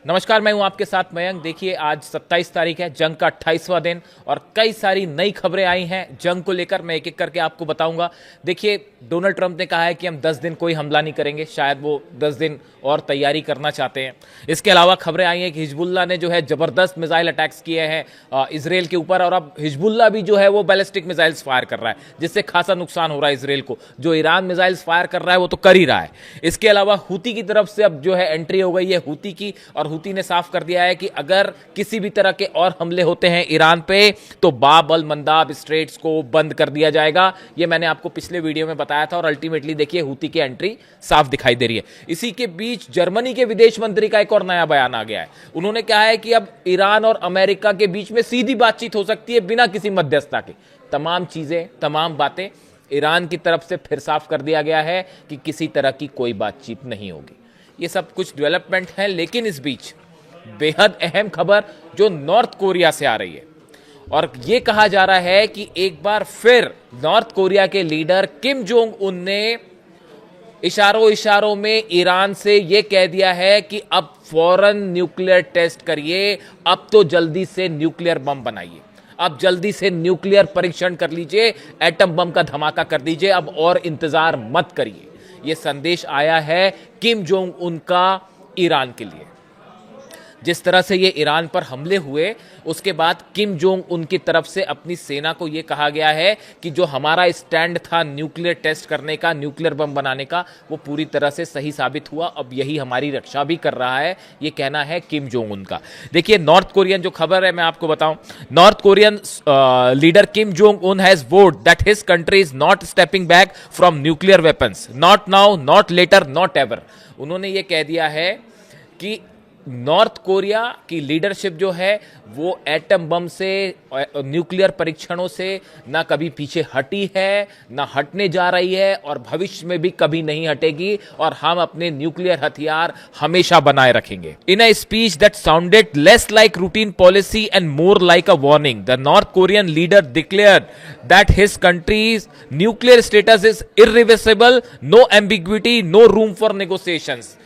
नमस्कार, मैं हूं आपके साथ मयंक। देखिए, आज 27 तारीख है, जंग का 28वां दिन और कई सारी नई खबरें आई हैं जंग को लेकर। मैं एक एक करके आपको बताऊंगा। देखिए, डोनाल्ड ट्रंप ने कहा है कि हम 10 दिन कोई हमला नहीं करेंगे। शायद वो 10 दिन और तैयारी करना चाहते हैं। इसके अलावा खबरें आई हैं कि हिजबुल्ला ने जो है जबरदस्त मिसाइल अटैक्स किए हैं इसराइल के ऊपर, और अब हिजबुल्ला भी जो है वो बैलिस्टिक मिसाइल्स फायर कर रहा है, जिससे खासा नुकसान हो रहा है इसराइल को। जो ईरान मिसाइल्स फायर कर रहा है वो तो कर ही रहा है। इसके अलावा हूती की तरफ से अब जो है एंट्री हो गई है हूती की, और हूती ने साफ कर दिया है कि अगर किसी भी तरह के और हमले होते हैं ईरान पे तो बाब अल मंदाब स्ट्रेट्स को बंद कर दिया जाएगा। ये मैंने आपको पिछले वीडियो में बताया था, और अल्टीमेटली देखिए हूती की एंट्री साफ दिखाई दे रही है। इसी के बीच जर्मनी के विदेश मंत्री का एक और नया बयान आ गया है। उन्होंने कहा है कि अब ईरान और अमेरिका के बीच में सीधी बातचीत हो सकती है बिना किसी मध्यस्थता के। तमाम चीजें, तमाम बातें ईरान की तरफ से फिर साफ कर दिया गया है कि किसी तरह की कोई बातचीत नहीं होगी। ये सब कुछ डेवलपमेंट है, लेकिन इस बीच बेहद अहम खबर जो नॉर्थ कोरिया से आ रही है, और यह कहा जा रहा है कि एक बार फिर नॉर्थ कोरिया के लीडर किम जोंग उन ने इशारों इशारों में ईरान से यह कह दिया है कि अब फौरन न्यूक्लियर टेस्ट करिए, अब तो जल्दी से न्यूक्लियर बम बनाइए, अब जल्दी से न्यूक्लियर परीक्षण कर लीजिए, एटम बम का धमाका कर दीजिए, अब और इंतजार मत करिए। यह संदेश आया है किम जोंग उन का ईरान के लिए। जिस तरह से ये ईरान पर हमले हुए, उसके बाद किम जोंग उनकी तरफ से अपनी सेना को यह कहा गया है कि जो हमारा स्टैंड था न्यूक्लियर टेस्ट करने का, न्यूक्लियर बम बनाने का, वो पूरी तरह से सही साबित हुआ। अब यही हमारी रक्षा भी कर रहा है, ये कहना है किम जोंग उन का। देखिए, नॉर्थ कोरियन जो खबर है मैं आपको बताऊं, North Korean leader Kim Jong Un has vowed that his country is not stepping back from nuclear weapons, not now, not later, not ever. उन्होंने ये कह दिया है कि नॉर्थ कोरिया की लीडरशिप जो है वो एटम बम से, न्यूक्लियर परीक्षणों से ना कभी पीछे हटी है, ना हटने जा रही है, और भविष्य में भी कभी नहीं हटेगी, और हम अपने न्यूक्लियर हथियार हमेशा बनाए रखेंगे। In a speech that sounded less like routine policy and more like a warning, the North Korean leader declared that his country's nuclear status is irreversible, no ambiguity, no room for negotiations.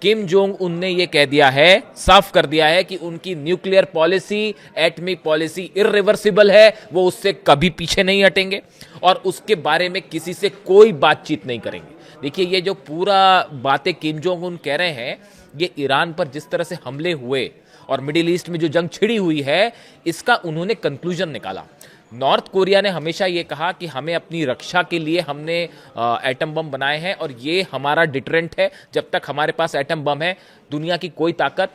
Kim Jong Un ने यह कह दिया है, साफ कर दिया है कि उनकी nuclear policy, atomic policy irreversible है, वो उससे कभी पीछे नहीं हटेंगे और उसके बारे में किसी से कोई बातचीत नहीं करेंगे। देखिए, ये जो पूरा बातें किम जोंग उन कह रहे हैं, ये ईरान पर जिस तरह से हमले हुए और मिडिल ईस्ट में जो जंग छिड़ी हुई है, इसका उन्होंने कंक्लूजन निकाला। नॉर्थ कोरिया ने हमेशा ये कहा कि हमें अपनी रक्षा के लिए हमने एटम बम बनाए हैं, और ये हमारा डिटरेंट है। जब तक हमारे पास एटम बम है, दुनिया की कोई ताकत,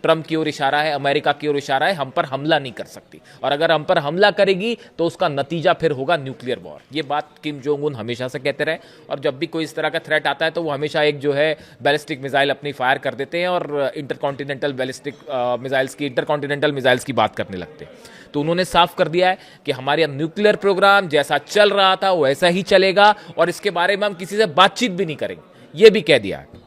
ट्रंप की ओर इशारा है, अमेरिका की ओर इशारा है, हम पर हमला नहीं कर सकती, और अगर हम पर हमला करेगी तो उसका नतीजा फिर होगा न्यूक्लियर वॉर। ये बात किम जोंग उन हमेशा से कहते रहे, और जब भी कोई इस तरह का थ्रेट आता है तो वो हमेशा एक जो है बैलिस्टिक मिसाइल अपनी फायर कर देते हैं, और इंटरकॉन्टिनेंटल बैलिस्टिक मिसाइल्स की, इंटरकॉन्टिनेंटल मिसाइल्स की बात करने लगते हैं। तो उन्होंने साफ कर दिया है कि हमारे न्यूक्लियर प्रोग्राम जैसा चल रहा था वैसा ही चलेगा, और इसके बारे में हम किसी से बातचीत भी नहीं करेंगे, यह भी कह दिया है।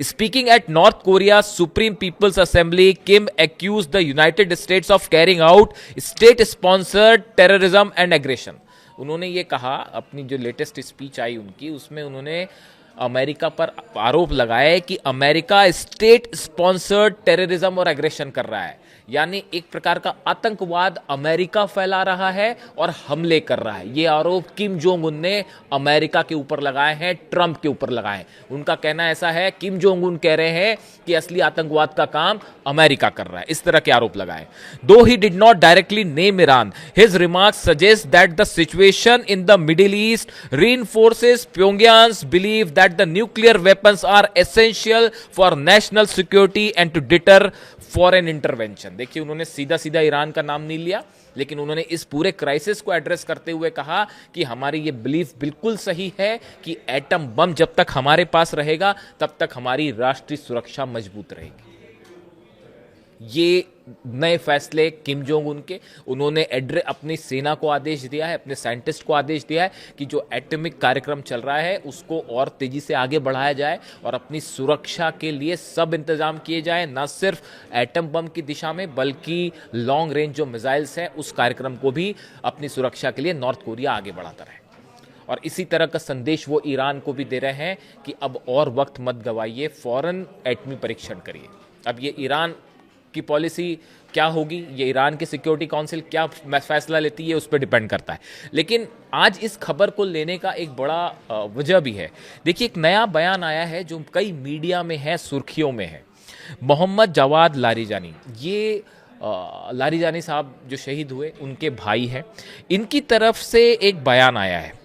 Speaking at North Korea's Supreme People's Assembly, Kim accused the United States of carrying out state-sponsored terrorism and aggression. उन्होंने ये कहा, अपनी जो लेटेस्ट स्पीच आई उनकी, उसमें उन्होंने अमेरिका पर आरोप लगाया कि अमेरिका स्टेट स्पॉन्सर्ड टेररिज्म और एग्रेशन कर रहा है, यानी एक प्रकार का आतंकवाद अमेरिका फैला रहा है और हमले कर रहा है। ये आरोप किम जोंग उन ने अमेरिका के ऊपर लगाए हैं, ट्रंप के ऊपर लगाए हैं। उनका कहना ऐसा है, किम जोंग उन कह रहे हैं कि असली आतंकवाद का काम अमेरिका कर रहा है, इस तरह के आरोप लगाए। दो he did not directly name Iran, his remarks suggest that the situation in the middle east reinforces Pyongyang's belief that the nuclear weapons are essential for national security and to deter foreign intervention। देखिए, उन्होंने सीधा सीधा Iran का नाम नहीं लिया, लेकिन उन्होंने इस पूरे क्राइसिस को एड्रेस करते हुए कहा कि हमारी ये बिलीफ बिल्कुल सही है कि एटम बम जब तक हमारे पास रहेगा तब तक हमारी राष्ट्रीय सुरक्षा मजबूत रहेगी। ये नए फैसले किम जोंग उन के, उन्होंने अपनी सेना को आदेश दिया है, अपने साइंटिस्ट को आदेश दिया है कि जो एटॉमिक कार्यक्रम चल रहा है उसको और तेजी से आगे बढ़ाया जाए, और अपनी सुरक्षा के लिए सब इंतजाम किए जाए, न सिर्फ एटम बम की दिशा में बल्कि लॉन्ग रेंज जो मिसाइल्स हैं उस कार्यक्रम को भी अपनी सुरक्षा के लिए नॉर्थ कोरिया आगे बढ़ाता रहे। और इसी तरह का संदेश वो ईरान को भी दे रहे हैं कि अब और वक्त मत गवाइए, फौरन एटमी परीक्षण करिए। अब ये ईरान की पॉलिसी क्या होगी, ये ईरान की सिक्योरिटी काउंसिल क्या फैसला लेती है, उस पर डिपेंड करता है। लेकिन आज इस खबर को लेने का एक बड़ा वजह भी है। देखिए, एक नया बयान आया है जो कई मीडिया में है, सुर्खियों में है। मोहम्मद जवाद लारिजानी, ये लारिजानी साहब जो शहीद हुए उनके भाई हैं, इनकी तरफ से एक बयान आया है।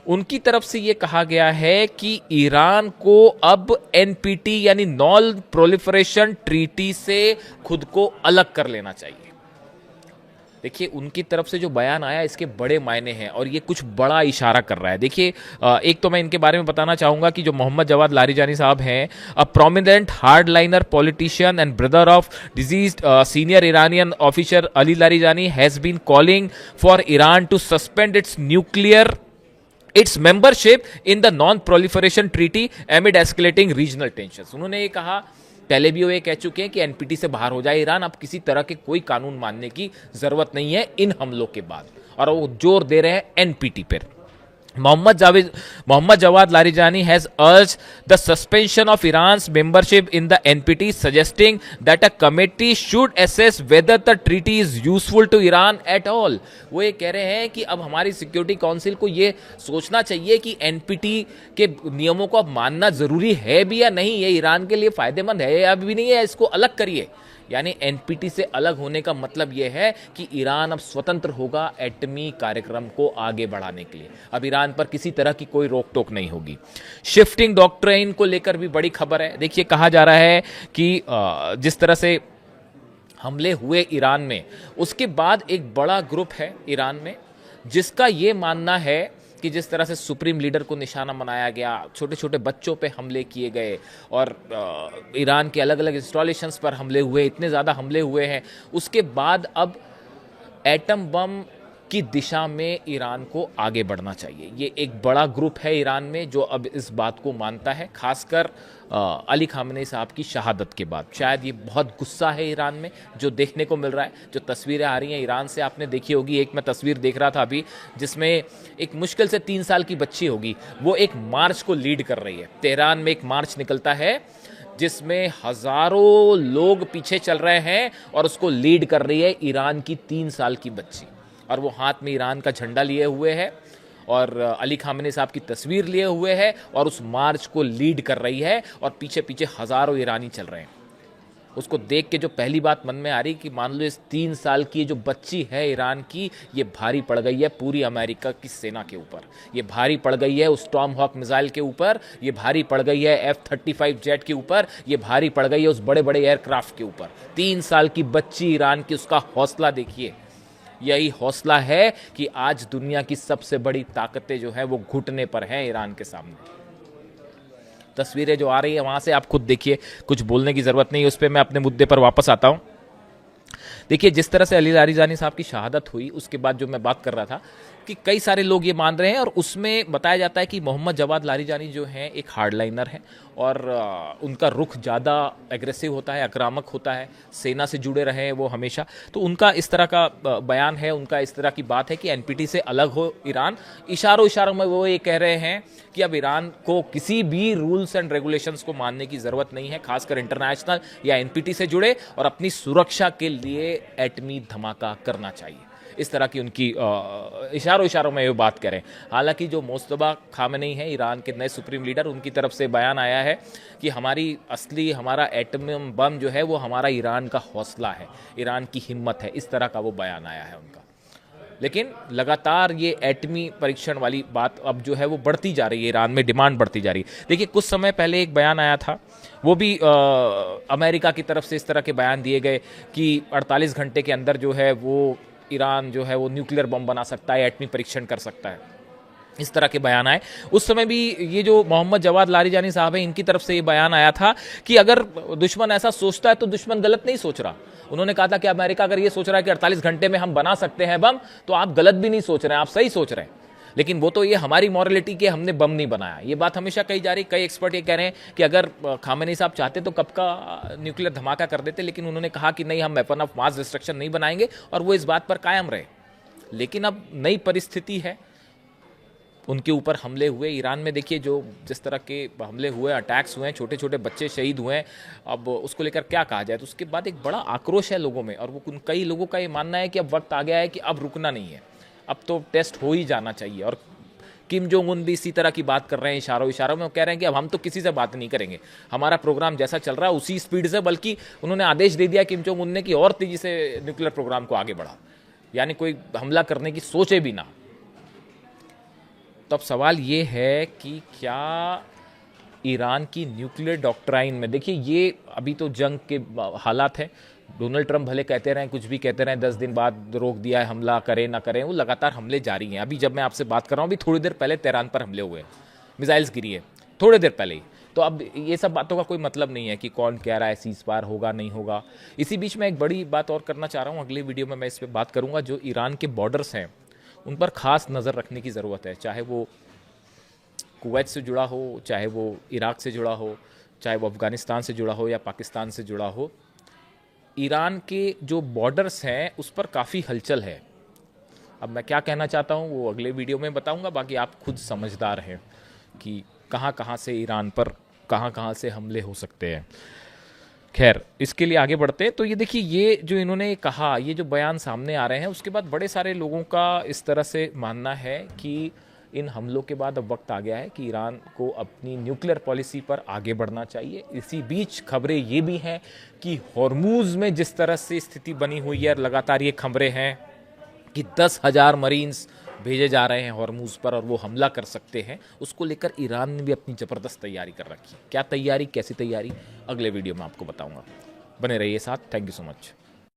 उनकी तरफ से ये कहा गया है कि ईरान को अब एनपीटी यानी नॉन प्रोलिफरेशन ट्रीटी से खुद को अलग कर लेना चाहिए। देखिए, उनकी तरफ से जो बयान आया इसके बड़े मायने हैं और ये कुछ बड़ा इशारा कर रहा है। देखिए, एक तो मैं इनके बारे में बताना चाहूँगा कि जो मोहम्मद जवाद लारिजानी साहब हैं, a prominent hardliner politician and brother of deceased senior Iranian officer Ali Larijani has been calling for Iran to suspend its membership in the non proliferation treaty amid escalating regional tensions. उन्होंने ये कहा, पहले भी वो ये कह चुके हैं कि एनपीटी से बाहर हो जाए ईरान, अब किसी तरह के कोई कानून मानने की जरूरत नहीं है इन हमलों के बाद, और वो जोर दे रहे हैं एनपीटी पर। Mohammad Jawad Larijani has urged the suspension of Iran's membership in the NPT, suggesting that a committee should assess whether the treaty is useful to Iran at all. वो ये कह रहे हैं कि अब हमारी सिक्योरिटी काउंसिल को ये सोचना चाहिए कि एनपीटी के नियमों को अब मानना जरूरी है भी या नहीं, ये ईरान के लिए फायदेमंद है या भी नहीं है, इसको अलग करिए। यानी एनपीटी से अलग होने का मतलब यह है कि ईरान अब स्वतंत्र होगा एटमी कार्यक्रम को आगे बढ़ाने के लिए। अब ईरान पर किसी तरह की कोई रोक टोक नहीं होगी। शिफ्टिंग डॉक्ट्रिन को लेकर भी बड़ी खबर है। देखिए, कहा जा रहा है कि जिस तरह से हमले हुए ईरान में, उसके बाद एक बड़ा ग्रुप है ईरान में जिसका ये मानना है कि जिस तरह से सुप्रीम लीडर को निशाना बनाया गया, छोटे छोटे बच्चों पे हमले किए गए और ईरान के अलग अलग इंस्टॉलेशंस पर हमले हुए, इतने ज़्यादा हमले हुए हैं, उसके बाद अब एटम बम की दिशा में ईरान को आगे बढ़ना चाहिए। ये एक बड़ा ग्रुप है ईरान में जो अब इस बात को मानता है, खासकर अली खामनेई साहब की शहादत के बाद। शायद ये बहुत गुस्सा है ईरान में जो देखने को मिल रहा है। जो तस्वीरें आ रही हैं ईरान से, आपने देखी होगी, एक मैं तस्वीर देख रहा था अभी जिसमें एक मुश्किल से 3 साल की बच्ची होगी, वो एक मार्च को लीड कर रही है। तेहरान में एक मार्च निकलता है जिसमें हजारों लोग पीछे चल रहे हैं और उसको लीड कर रही है ईरान की 3 साल की बच्ची, और वो हाथ में ईरान का झंडा लिए हुए है और अली खामनेई साहब की तस्वीर लिए हुए है और उस मार्च को लीड कर रही है और पीछे पीछे हजारों ईरानी चल रहे हैं। उसको देख के जो पहली बात मन में आ रही कि मान लो इस 3 साल की जो बच्ची है ईरान की, ये भारी पड़ गई है पूरी अमेरिका की सेना के ऊपर, ये भारी पड़ गई है उस टॉम हॉक मिसाइल के ऊपर, ये भारी पड़ गई है F-35 जेट के ऊपर, ये भारी पड़ गई है उस बड़े बड़े एयरक्राफ्ट के ऊपर। 3 साल की बच्ची ईरान की, उसका हौसला देखिए। यही हौसला है कि आज दुनिया की सबसे बड़ी ताकतें जो है वो घुटने पर हैं ईरान के सामने। तस्वीरें जो आ रही है वहां से आप खुद देखिए, कुछ बोलने की जरूरत नहीं, उस पर मैं अपने मुद्दे पर वापस आता हूं। देखिए, जिस तरह से अली लारिजानी साहब की शहादत हुई उसके बाद जो मैं बात कर रहा था कि कई सारे लोग ये मान रहे हैं और उसमें बताया जाता है कि मोहम्मद जवाद लारिजानी जो हैं एक हार्डलाइनर हैं और उनका रुख ज़्यादा एग्रेसिव होता है, आक्रामक होता है, सेना से जुड़े रहे हैं वो हमेशा। तो उनका इस तरह का बयान है, उनका इस तरह की बात है कि एनपीटी से अलग हो ईरान। इशारों इशारों में वो ये कह रहे हैं कि अब ईरान को किसी भी रूल्स एंड रेगुलेशंस को मानने की ज़रूरत नहीं है, खासकर इंटरनेशनल या एनपीटी से जुड़े, और अपनी सुरक्षा के लिए एटमी धमाका करना चाहिए। इस तरह की उनकी इशारों इशारों में ये बात करें। हालांकि जो मुस्तफा खामेनेई हैं ईरान के नए सुप्रीम लीडर, उनकी तरफ से बयान आया है कि हमारा एटम बम जो है वो हमारा ईरान का हौसला है, ईरान की हिम्मत है, इस तरह का वो बयान आया है उनका। लेकिन लगातार ये एटमी परीक्षण वाली बात अब जो है वो बढ़ती जा रही है, ईरान में डिमांड बढ़ती जा रही है। देखिए, कुछ समय पहले एक बयान आया था, वो भी अमेरिका की तरफ से इस तरह के बयान दिए गए कि 48 घंटे के अंदर जो है वो ईरान जो है वो न्यूक्लियर बम बना सकता है, एटमी परीक्षण कर सकता है, इस तरह के बयान आए। उस समय भी ये जो मोहम्मद जवाद लारिजानी साहब हैं, इनकी तरफ से ये बयान आया था कि अगर दुश्मन ऐसा सोचता है तो दुश्मन गलत नहीं सोच रहा। उन्होंने कहा था कि अमेरिका अगर ये सोच रहा है कि 48 घंटे में हम बना सकते हैं बम, तो आप गलत भी नहीं सोच रहे हैं, आप सही सोच रहे हैं। लेकिन वो तो ये हमारी मॉरलिटी के हमने बम नहीं बनाया, ये बात हमेशा कही जा रही। कई एक्सपर्ट ये कह रहे हैं कि अगर खामेनेई साहब चाहते तो कब का न्यूक्लियर धमाका कर देते, लेकिन उन्होंने कहा कि नहीं, हम वेपन ऑफ मास डिस्ट्रक्शन नहीं बनाएंगे, और वो इस बात पर कायम रहे। लेकिन अब नई परिस्थिति है, उनके ऊपर हमले हुए। ईरान में देखिए जो जिस तरह के हमले हुए, अटैक्स हुए हैं, छोटे छोटे बच्चे शहीद हुए हैं, अब उसको लेकर क्या कहा जाए। तो उसके बाद एक बड़ा आक्रोश है लोगों में, और वो कई लोगों का ये मानना है कि अब वक्त आ गया है कि अब रुकना नहीं है, अब तो टेस्ट हो ही जाना चाहिए। और किम जोंग उन भी इसी तरह की बात कर रहे हैं, इशारों इशारों में वो कह रहे हैं कि अब हम तो किसी से बात नहीं करेंगे, हमारा प्रोग्राम जैसा चल रहा है उसी स्पीड से, बल्कि उन्होंने आदेश दे दिया किम जोंग उन ने कि और तेजी से न्यूक्लियर प्रोग्राम को आगे बढ़ा, यानी कोई हमला करने की सोचे भी ना। तो अब सवाल ये है कि क्या ईरान की न्यूक्लियर डॉक्ट्राइन में, देखिए ये अभी तो जंग के हालात हैं, डोनाल्ड ट्रंप भले कहते रहें, कुछ भी कहते रहें, 10 दिन बाद रोक दिया है, हमला करें ना करें, वो लगातार हमले जारी हैं। अभी जब मैं आपसे बात कर रहा हूँ, अभी थोड़ी देर पहले तेहरान पर हमले हुए, मिसाइल्स गिरी है थोड़ी देर पहले ही। तो अब ये सब बातों का कोई मतलब नहीं है कि कौन कह रहा है सीज फायर होगा नहीं होगा। इसी बीच में एक बड़ी बात और करना चाह रहा हूँ, अगली वीडियो में मैं इस पर बात करूँगा। जो ईरान के बॉर्डर्स हैं उन पर खास नज़र रखने की ज़रूरत है, चाहे वो कुवैत से जुड़ा हो, चाहे वो इराक से जुड़ा हो, चाहे वो अफ़गानिस्तान से जुड़ा हो या पाकिस्तान से जुड़ा हो। ईरान के जो बॉर्डर्स हैं उस पर काफ़ी हलचल है। अब मैं क्या कहना चाहता हूँ वो अगले वीडियो में बताऊँगा, बाकी आप खुद समझदार हैं कि कहाँ कहाँ से ईरान पर कहाँ कहाँ से हमले हो सकते हैं। खैर, इसके लिए आगे बढ़ते हैं। तो ये देखिए, ये जो इन्होंने कहा, ये जो बयान सामने आ रहे हैं, उसके बाद बड़े सारे लोगों का इस तरह से मानना है कि इन हमलों के बाद अब वक्त आ गया है कि ईरान को अपनी न्यूक्लियर पॉलिसी पर आगे बढ़ना चाहिए। इसी बीच खबरें ये भी हैं कि हॉर्मूज़ में जिस तरह से स्थिति बनी हुई है, लगातार ये खबरें हैं कि 10,000 मरीन्स भेजे जा रहे हैं हॉर्मूज़ पर और वो हमला कर सकते हैं। उसको लेकर ईरान ने भी अपनी ज़बरदस्त तैयारी कर रखी है। क्या तैयारी, कैसी तैयारी, अगले वीडियो में आपको बताऊंगा। बने रहिए साथ। Thank you so much.